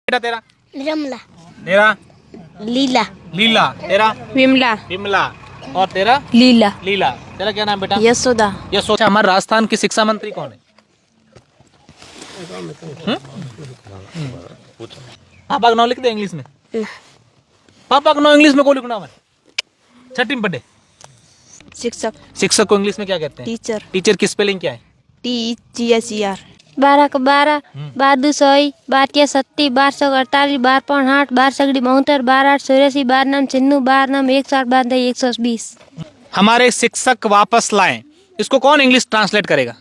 बेटा तेरा? रमला। तेरा? लीला। लीला। तेरा? विमला। विमला। और तेरा? लीला। लीला। तेरा क्या नाम बेटा? यशोदा। यशोदा। हमारे राजस्थान के शिक्षा मंत्री कौन है? पापा का नाम लिख दे इंग्लिश में। पापा का नाम इंग्लिश में को लिखना है? छठी में पढ़े। शिक्षक। शिक्षक को इंग्लिश में क्या कहते हैं? टीचर। टीचर की स्पेलिंग क्या है? TECHER। 12 का 12, 12 2 100, 12 के 70, 1248, 12 5 8, 12 सगड़ी 72, 12 8 84, 12 9 96, 12 9 160, 12 120। हमारे शिक्षक वापस लाएं, इसको कौन इंग्लिश ट्रांसलेट करेगा?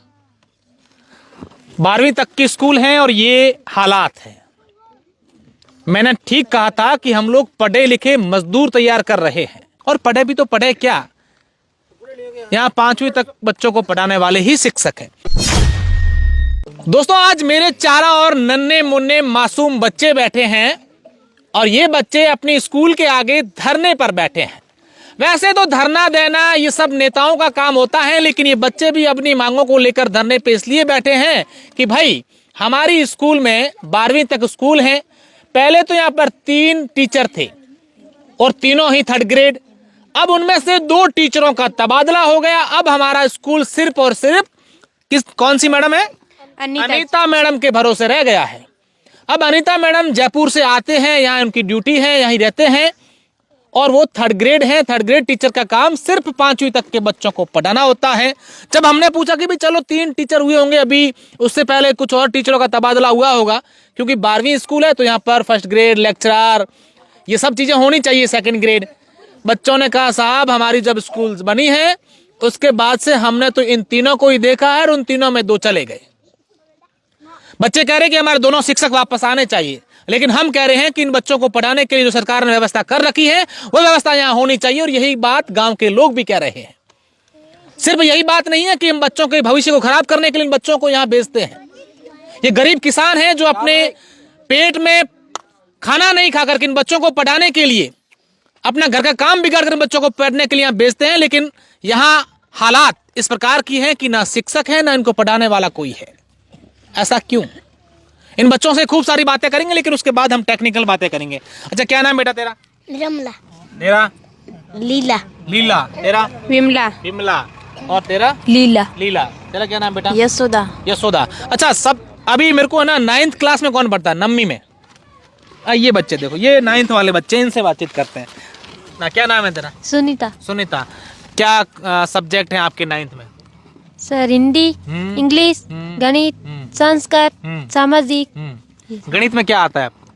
12वीं तक की स्कूल है और ये हालात है। मैंने ठीक कहा था कि हम लोग पढ़े लिखे मजदूर तैयार कर रहे हैं, और पढ़े भी तो पढ़े क्या, यहाँ 5वीं तक बच्चों को पढ़ाने वाले ही शिक्षक हैं। दोस्तों, आज मेरे चारों ओर नन्हे मुन्ने मासूम बच्चे बैठे हैं, और ये बच्चे अपनी स्कूल के आगे धरने पर बैठे हैं। वैसे तो धरना देना ये सब नेताओं का काम होता है, लेकिन ये बच्चे भी अपनी मांगों को लेकर धरने पे इसलिए बैठे हैं कि भाई हमारी स्कूल में 12वीं तक स्कूल है। पहले तो यहाँ पर 3 टीचर थे और तीनों ही 3rd ग्रेड। अब उनमें से 2 टीचरों का तबादला हो गया। अब हमारा स्कूल सिर्फ और सिर्फ कौन सी मैडम है? अनीता मैडम के भरोसे रह गया है। अब अनीता मैडम जयपुर से आते हैं, यहाँ उनकी ड्यूटी है, यहीं रहते हैं, और वो 3rd ग्रेड है। 3rd ग्रेड टीचर का काम सिर्फ 5वीं तक के बच्चों को पढ़ाना होता है। जब हमने पूछा कि भाई चलो 3 टीचर हुए होंगे, अभी उससे पहले कुछ और टीचरों का तबादला हुआ होगा, क्योंकि 12वीं स्कूल है तो यहाँ पर 1st ग्रेड, लेक्चरर, ये सब चीजें होनी चाहिए। 2nd grade. बच्चों ने कहा साहब हमारी जब स्कूल बनी है उसके बाद से हमने तो इन तीनों को ही देखा है, और उन तीनों में 2 चले गए। बच्चे कह रहे हैं कि हमारे दोनों शिक्षक वापस आने चाहिए, लेकिन हम कह रहे हैं कि इन बच्चों को पढ़ाने के लिए जो सरकार ने व्यवस्था कर रखी है वो व्यवस्था यहाँ होनी चाहिए, और यही बात गांव के लोग भी कह रहे हैं। सिर्फ यही बात नहीं है कि हम बच्चों के भविष्य को खराब करने के लिए इन बच्चों को यहाँ भेजते हैं। ये गरीब किसान हैं जो अपने पेट में खाना नहीं खाकर इन बच्चों को पढ़ाने के लिए अपना घर का काम बिगाड़ कर बच्चों को पढ़ने के लिए यहाँ भेजते हैं, लेकिन यहाँ हालात इस प्रकार की है कि ना शिक्षक है ना इनको पढ़ाने वाला कोई है। ऐसा क्यों? इन बच्चों से खूब सारी बातें करेंगे, लेकिन उसके बाद हम टेक्निकल बातें करेंगे। अच्छा, क्या नाम बेटा तेरा? रमला। तेरा? लीला। लीला। तेरा? विमला। विमला। और तेरा? लीला। लीला। तेरा क्या नाम बेटा? यशोदा। यशोदा। अच्छा, सब अभी मेरे को है ना 9th क्लास में कौन पढ़ता है? 9वीं में। ये बच्चे देखो, ये 9th वाले बच्चे, इनसे बातचीत करते हैं ना। क्या नाम है तेरा? सुनीता। सुनीता। क्या सब्जेक्ट है आपके 9th में? सर हिंदी, इंग्लिश, गणित, संस्कृत, सामाजिक। गणित में क्या आता है आपको?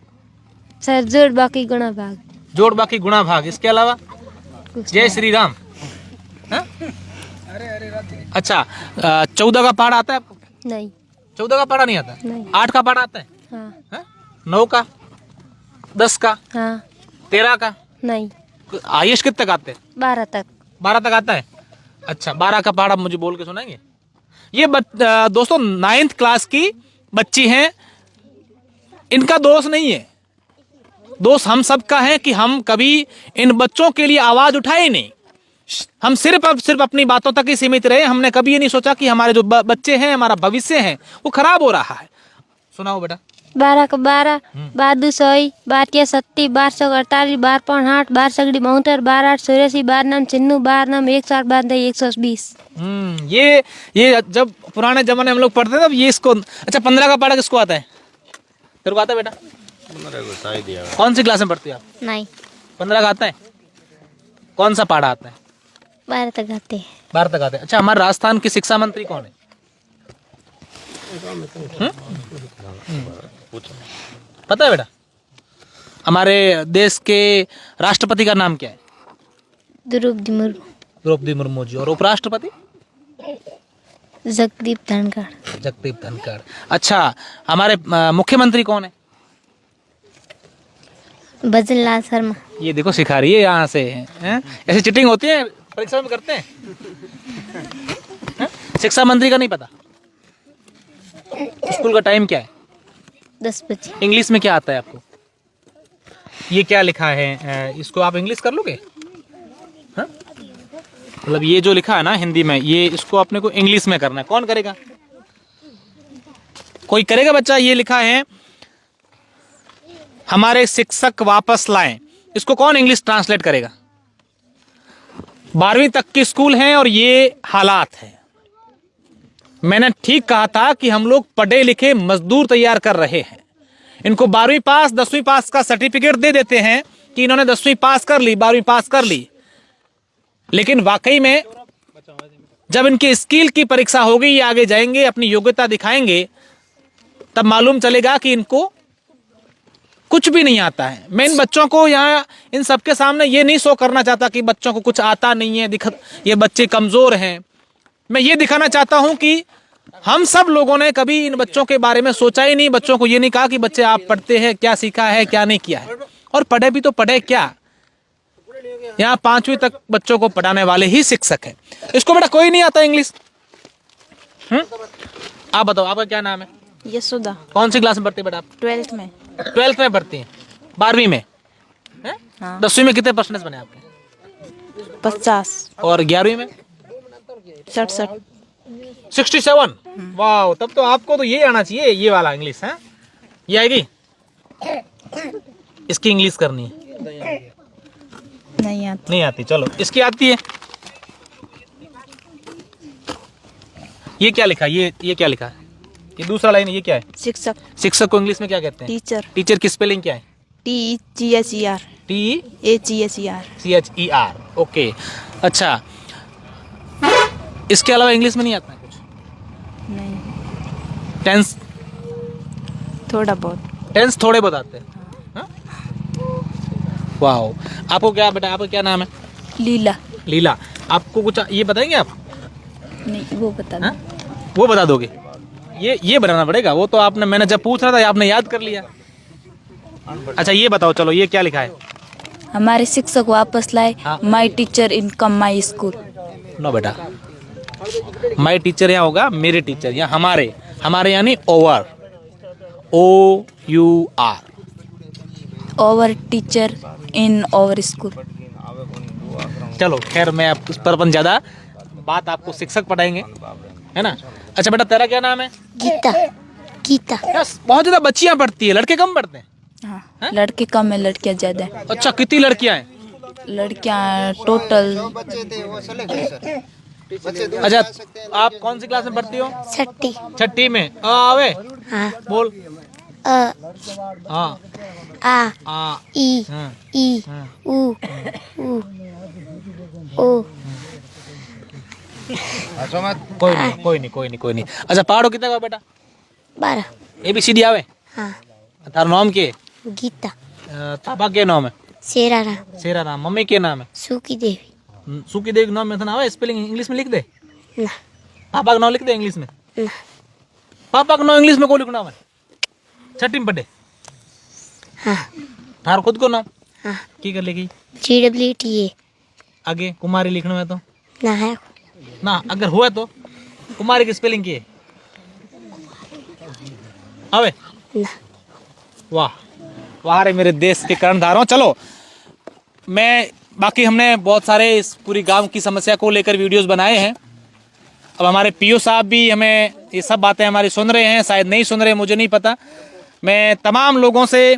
सर जोड़ बाकी गुणा भाग। जोड़ बाकी गुणा भाग। इसके अलावा? जय श्री राम। अच्छा, 14 का पहाड़ा आता है आपको? नहीं। 14 का पहाड़ा नहीं आता? नहीं। 8 का पहाड़ा आता है? हाँ। 9 का? 10 का? हाँ। 13 का? नहीं। हाईएस्ट कितने तक आते हैं? 12 तक। 12 तक आता है। अच्छा, 12 का पहाड़ा मुझे बोल के सुनाएंगे? ये दोस्तों 9th क्लास की बच्ची हैं। इनका दोष नहीं है, दोष हम सबका है कि हम कभी इन बच्चों के लिए आवाज उठाए नहीं। हम सिर्फ अपनी बातों तक ही सीमित रहे। हमने कभी ये नहीं सोचा कि हमारे जो बच्चे हैं, हमारा भविष्य है, वो खराब हो रहा है। सुनाओ बेटा। 12 का 12, 12 2 100, 12 के 70, 1248, 12 5 8, 12 सगड़ी 72, 12 8 84, 12 9 96, 12 9 160, 12 120। ये जब पुराने जमाने हम लोग पढ़ते थे तब ये इसको। अच्छा, 15 का पहाड़ा किसको आता है? तेरे को आता है बेटा? कौन सी क्लास में पढ़ती है आप? नहीं। 15 का आता है? कौन सा पहाड़ा आता है? 12 तक आते हैं। 12 तक आते हैं। अच्छा, हमारे राजस्थान के शिक्षा मंत्री कौन है? पता है बेटा? हमारे देश के राष्ट्रपति का नाम क्या है? द्रौपदी मुर्मू। द्रौपदी मुर्मू जी। और उपराष्ट्रपति? जगदीप धनखड़। जगदीप धनखड़। अच्छा, हमारे मुख्यमंत्री कौन है? भजनलाल शर्मा। ये देखो सिखा रही है यहाँ से। ऐसी चीटिंग होती है परीक्षा में करते हैं? शिक्षा मंत्री का नहीं पता? स्कूल का टाइम क्या है? 10 बजे। इंग्लिश में क्या आता है आपको? ये क्या लिखा है? इसको आप इंग्लिश कर लोगे? मतलब ये जो लिखा है ना हिंदी में, ये इसको अपने को इंग्लिश में करना है। कौन करेगा? कोई करेगा बच्चा? ये लिखा है हमारे शिक्षक वापस लाएं। इसको कौन इंग्लिश ट्रांसलेट करेगा? 12वीं तक की स्कूल हैं और ये हालात है। मैंने ठीक कहा था कि हम लोग पढ़े लिखे मजदूर तैयार कर रहे हैं। इनको 12वीं पास 10वीं पास का सर्टिफिकेट दे देते हैं कि इन्होंने 10वीं पास कर ली, 12वीं पास कर ली, लेकिन वाकई में जब इनकी स्किल की परीक्षा होगी, ये आगे जाएंगे, अपनी योग्यता दिखाएंगे, तब मालूम चलेगा कि इनको कुछ भी नहीं आता है। मैं इन बच्चों को यहाँ इन सबके सामने ये नहीं शो करना चाहता कि बच्चों को कुछ आता नहीं है, ये बच्चे कमजोर हैं। मैं ये दिखाना चाहता हूं कि हम सब लोगों ने कभी इन बच्चों के बारे में सोचा ही नहीं। बच्चों को ये नहीं कहा कि बच्चे आप पढ़ते हैं, क्या सीखा है, क्या नहीं किया है। और पढ़े भी तो पढ़े क्या, यहाँ 5वीं तक बच्चों को पढ़ाने वाले ही शिक्षक हैं। इसको बेटा कोई नहीं आता इंग्लिश। आप बताओ, आपका क्या नाम है? यशोदा। कौन सी क्लास में पढ़ती है बेटा आप? 12th में। 12th में पढ़ती हैं। 12वीं में है? हाँ। 10वीं में कितने परसेंटेज बने आपके? 50। और 11वीं में 67। 67। वाह, तब तो आपको तो ये आना चाहिए, ये वाला इंग्लिश है। ये आएगी? इसकी इंग्लिश करनी है? नहीं आती। नहीं आती। चलो इसकी आती है। ये क्या लिखा? ये क्या लिखा है? ये दूसरा लाइन, ये क्या है? शिक्षक। शिक्षक को इंग्लिश में क्या कहते हैं? टीचर। टीचर की स्पेलिंग क्या है? TECHER। TECHER। HECR। ओके, अच्छा। इसके अलावा इंग्लिश में नहीं आता है कुछ? नहीं, टेंस? थोड़ा बहुत। टेंस थोड़े बताते हैं। हाँ? वाह, आपको क्या बेटा, आपका क्या नाम है? लीला। लीला। आपको कुछ ये बताएंगे आप? नहीं, वो बता दो। हाँ? वो बता दोगे? ये बनाना पड़ेगा। वो तो आपने, मैंने जब पूछ रहा था आपने याद कर लिया। अच्छा ये बताओ, चलो ये क्या लिखा है? हमारे शिक्षक वापस लाए। हाँ। My teacher in come my school. No बेटा, माई टीचर यहाँ होगा मेरे टीचर, यहाँ हमारे, हमारे यानी over, OUR। Over teacher in over school. चलो खैर, मैं उस पर अपन ज्यादा बात, आपको शिक्षक पढ़ाएंगे, है ना। अच्छा बेटा, तेरा क्या नाम है? गीता। गीता। यस, बहुत ज्यादा बच्चियां पढ़ती है, लड़के कम पढ़ते हैं। हाँ, लड़के कम है, लड़कियां ज्यादा है। अच्छा, कितनी लड़कियां हैं? लड़कियां टोटल। अच्छा, आप कौन सी क्लास में पढ़ती हो? 6ठी। 6ठी में। आवे हाँ। बोल। अ हाँ। आ ई हाँ। ई हाँ। उ ओ। कोई नहीं। अच्छा, पढ़ो कितना का बेटा? 12। ABCD आवे? हाँ। तार नाम के? गीता। पापा के नाम है? शेरारा। शेरा राम। मम्मी के नाम है? सुकी देवी। सुकी देवी नाम में था ना? आवे स्पेलिंग इंग्लिश में लिख दे। ना। पापा का नाम लिख दे इंग्लिश में। ना। पापा का नाम इंग्लिश में को लिखना है? 6ठी में पढ़े? हाँ। थार खुद को नाम हाँ। की कर लेगी? GWTA। आगे कुमारी लिखना है तो ना है। ना, अगर हुआ तो कुमारी की स्पेलिंग की है? आवे? ना। वाह वाह रे मेरे देश के कर्णधारों। चलो, मैं बाकी हमने बहुत सारे इस पूरी गांव की समस्या को लेकर वीडियोस बनाए हैं। अब हमारे PO साहब भी हमें ये सब बातें हमारी सुन रहे हैं, शायद नहीं सुन रहे, मुझे नहीं पता। मैं तमाम लोगों से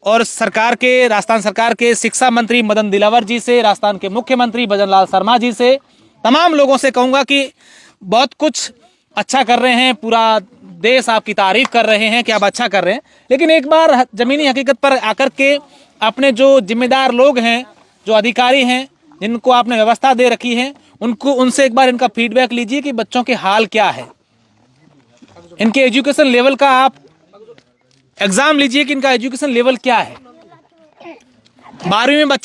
और सरकार के, राजस्थान सरकार के शिक्षा मंत्री मदन दिलावर जी से, राजस्थान के मुख्यमंत्री भजन लाल शर्मा जी से, तमाम लोगों से कहूँगा कि बहुत कुछ अच्छा कर रहे हैं, पूरा देश आपकी तारीफ कर रहे हैं कि आप अच्छा कर रहे हैं, लेकिन एक बार जमीनी हकीकत पर आकर के अपने जो जिम्मेदार लोग हैं, जो अधिकारी हैं, जिनको आपने व्यवस्था दे रखी है, उनसे एक बार इनका फीडबैक लीजिए कि बच्चों के हाल क्या है। इनके एजुकेशन लेवल का आप एग्जाम लीजिए कि इनका एजुकेशन लेवल क्या है। 12वीं में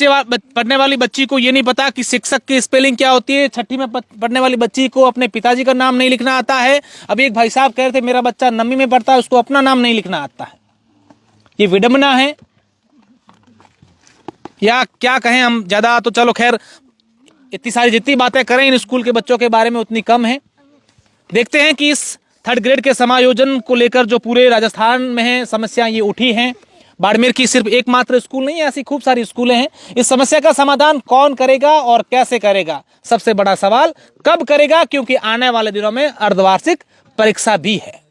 पढ़ने वाली बच्ची को ये नहीं पता कि शिक्षक की स्पेलिंग क्या होती है। 6ठी में पढ़ने वाली बच्ची को अपने पिताजी का नाम नहीं लिखना आता है। अभी एक भाई साहब कह रहे थे मेरा बच्चा 9वीं में पढ़ता है, उसको अपना नाम नहीं लिखना आता है। ये विडंबना है या क्या कहें हम। ज्यादा तो चलो खैर, इतनी सारी जितनी बातें करें इन स्कूल के बच्चों के बारे में उतनी कम है। देखते हैं कि इस 3rd ग्रेड के समायोजन को लेकर जो पूरे राजस्थान में है समस्या ये उठी हैं। बाड़मेर की सिर्फ एकमात्र स्कूल नहीं है, ऐसी खूब सारी स्कूलें हैं। इस समस्या का समाधान कौन करेगा और कैसे करेगा, सबसे बड़ा सवाल कब करेगा, क्योंकि आने वाले दिनों में अर्धवार्षिक परीक्षा भी है।